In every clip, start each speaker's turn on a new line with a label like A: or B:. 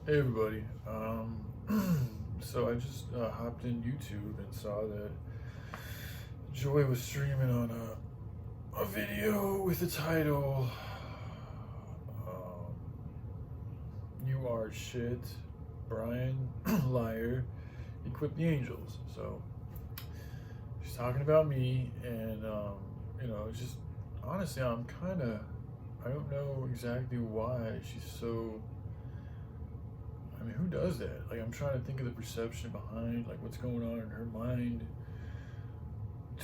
A: Hey everybody. So I just hopped in YouTube and saw that Joy was streaming on a video with the title um, "You Are Shit, Brian Liar, Equip the Angels." So she's talking about me, and it's just honestly, I don't know exactly why she's so. I mean, who does that? Like, I'm trying to think of the perception behind, like, what's going on in her mind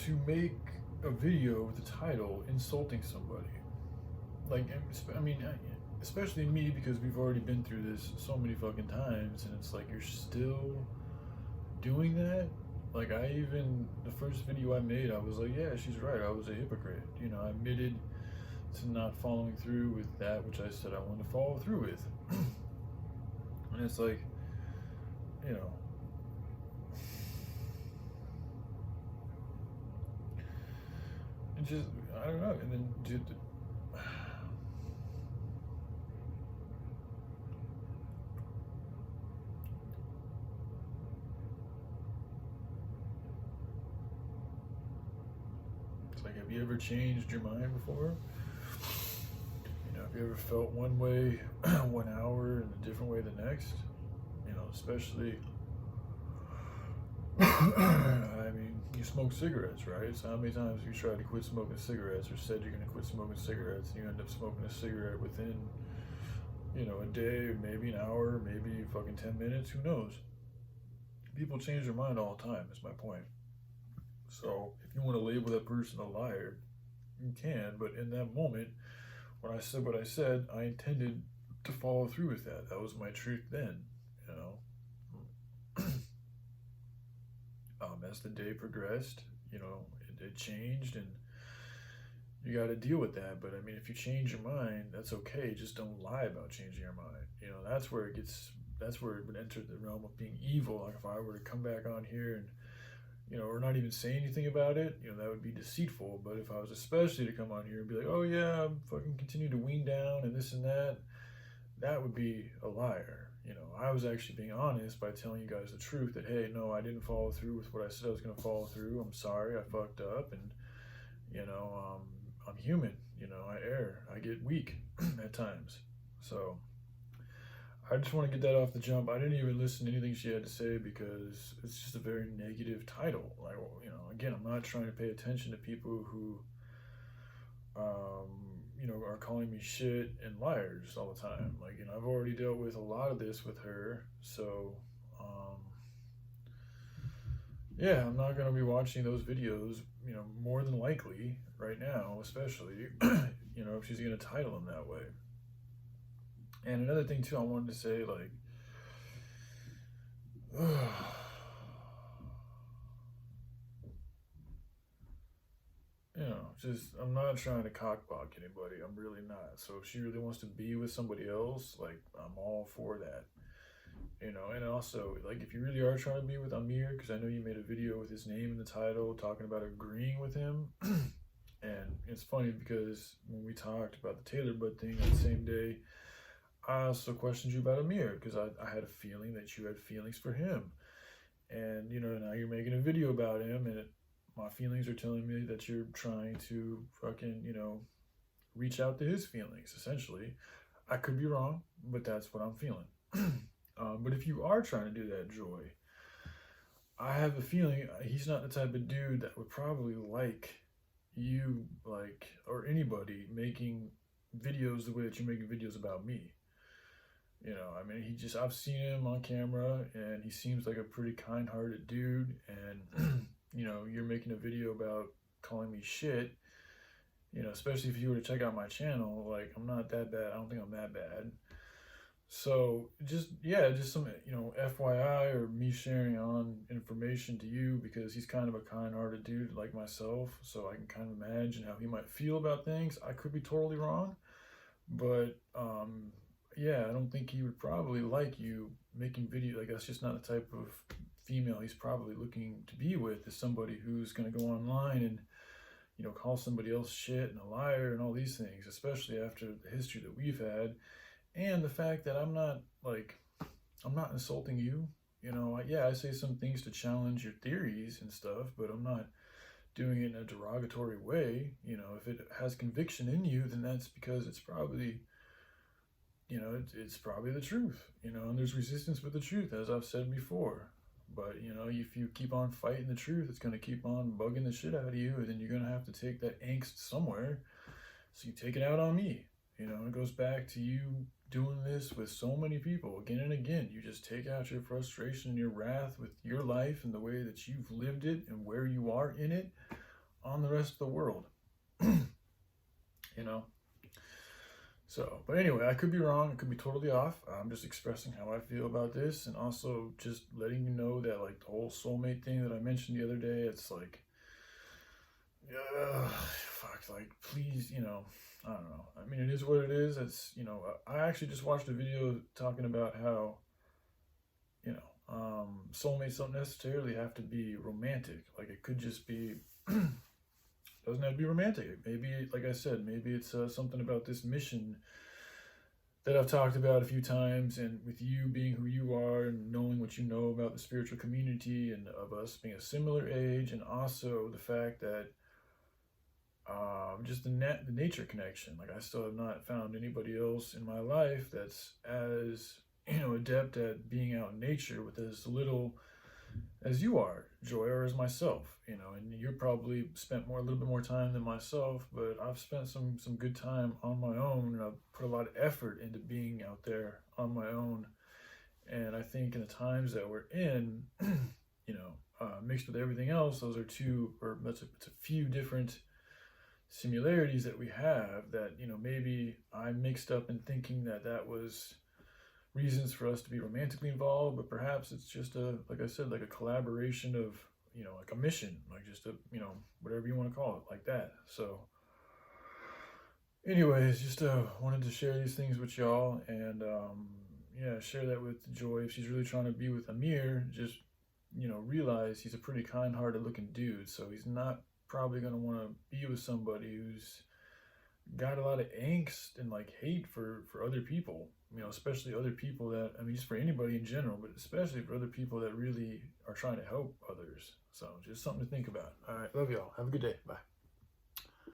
A: to make a video with the title insulting somebody. Like, I mean, especially me, because we've already been through this so many fucking times, and it's like you're still doing that. Like, the first video I made, I was like, yeah, she's right. I was a hypocrite. I admitted to not following through with that which I said I wanted to follow through with. And it's like, you know, it just, I don't know. And then, dude, it's like, have you ever changed your mind before? Have you ever felt one way 1 hour and a different way the next? Especially, I mean, you smoke cigarettes, right? So how many times have you tried to quit smoking cigarettes or said you're going to quit smoking cigarettes and you end up smoking a cigarette within, a day, maybe an hour, maybe fucking 10 minutes? Who knows? People change their mind all the time, is my point. So if you want to label that person a liar, you can, but in that moment, when I said what I said, I intended to follow through with that. That was my truth then, you know. As the day progressed, it changed, and you got to deal with that. But I mean, if you change your mind, that's okay. Just don't lie about changing your mind. That's where it would enter the realm of being evil. Like if I were to come back on here and or not even say anything about it, that would be deceitful. But if I was especially to come on here and be like, oh yeah, I'm fucking continue to wean down and this and that would be a liar. I was actually being honest by telling you guys the truth that, hey, no, I didn't follow through with what I said I was going to follow through. I'm sorry, I fucked up, and I'm human. I err, I get weak at times. So I just want to get that off the jump. I didn't even listen to anything she had to say because it's just a very negative title. Like, again, I'm not trying to pay attention to people who, are calling me shit and liars all the time. Like, I've already dealt with a lot of this with her. So, yeah, I'm not going to be watching those videos, more than likely right now, especially, if she's going to title them that way. And another thing, too, I wanted to say, like, just I'm not trying to cockblock anybody. I'm really not. So if she really wants to be with somebody else, like I'm all for that. And also like if you really are trying to be with Amir, because I know you made a video with his name in the title talking about agreeing with him. And it's funny because when we talked about the Taylor Butt thing that same day, I also questioned you about Amir because I had a feeling that you had feelings for him. And now you're making a video about him, and my feelings are telling me that you're trying to fucking reach out to his feelings essentially. I could be wrong, but that's what I'm feeling. But if you are trying to do that, Joy, I have a feeling he's not the type of dude that would probably like you, like, or anybody making videos the way that you're making videos about me. I mean, I've seen him on camera and he seems like a pretty kind hearted dude. And, you're making a video about calling me shit, especially if you were to check out my channel, like, I'm not that bad. I don't think I'm that bad. So just some, FYI or me sharing on information to you because he's kind of a kind hearted dude like myself. So I can kind of imagine how he might feel about things. I could be totally wrong, but, yeah, I don't think he would probably like you making video. Like that's just not the type of female he's probably looking to be with. Is somebody who's going to go online and call somebody else shit and a liar and all these things. Especially after the history that we've had, and the fact that I'm not like I'm not insulting you. You know, yeah, I say some things to challenge your theories and stuff, but I'm not doing it in a derogatory way. You know, if it has conviction in you, then that's because it's probably, it's probably the truth, and there's resistance with the truth, as I've said before. But, if you keep on fighting the truth, it's going to keep on bugging the shit out of you, and then you're going to have to take that angst somewhere. So you take it out on me. It goes back to you doing this with so many people again and again. You just take out your frustration and your wrath with your life and the way that you've lived it and where you are in it on the rest of the world. you know So, but anyway, I could be wrong. I could be totally off. I'm just expressing how I feel about this, and also just letting you know that, like, the whole soulmate thing that I mentioned the other day, it's like, fuck, like, please, I don't know. I mean, it is what it is. It's, I actually just watched a video talking about how, soulmates don't necessarily have to be romantic. Like, it could just be, doesn't have to be romantic. Maybe, like I said, maybe it's something about this mission that I've talked about a few times, and with you being who you are and knowing what you know about the spiritual community and of us being a similar age, and also the fact that just the nature connection. Like, I still have not found anybody else in my life that's as adept at being out in nature with as little as you are, Joy, or as myself. And you're probably spent a little bit more time than myself, but I've spent some good time on my own, and I've put a lot of effort into being out there on my own. And I think in the times that we're in, mixed with everything else, those are it's a few different similarities that we have that, maybe I mixed up in thinking that was reasons for us to be romantically involved, but perhaps it's just like I said, like a collaboration of, like a mission, like just whatever you want to call it, like that. So anyways, just wanted to share these things with y'all, and yeah, share that with Joy. If she's really trying to be with Amir, just realize he's a pretty kind-hearted looking dude, so he's not probably going to want to be with somebody who's got a lot of angst and like hate for other people, especially other people that, I mean, just for anybody in general, but especially for other people that really are trying to help others. So just something to think about. All right, love y'all. Have a good day. Bye.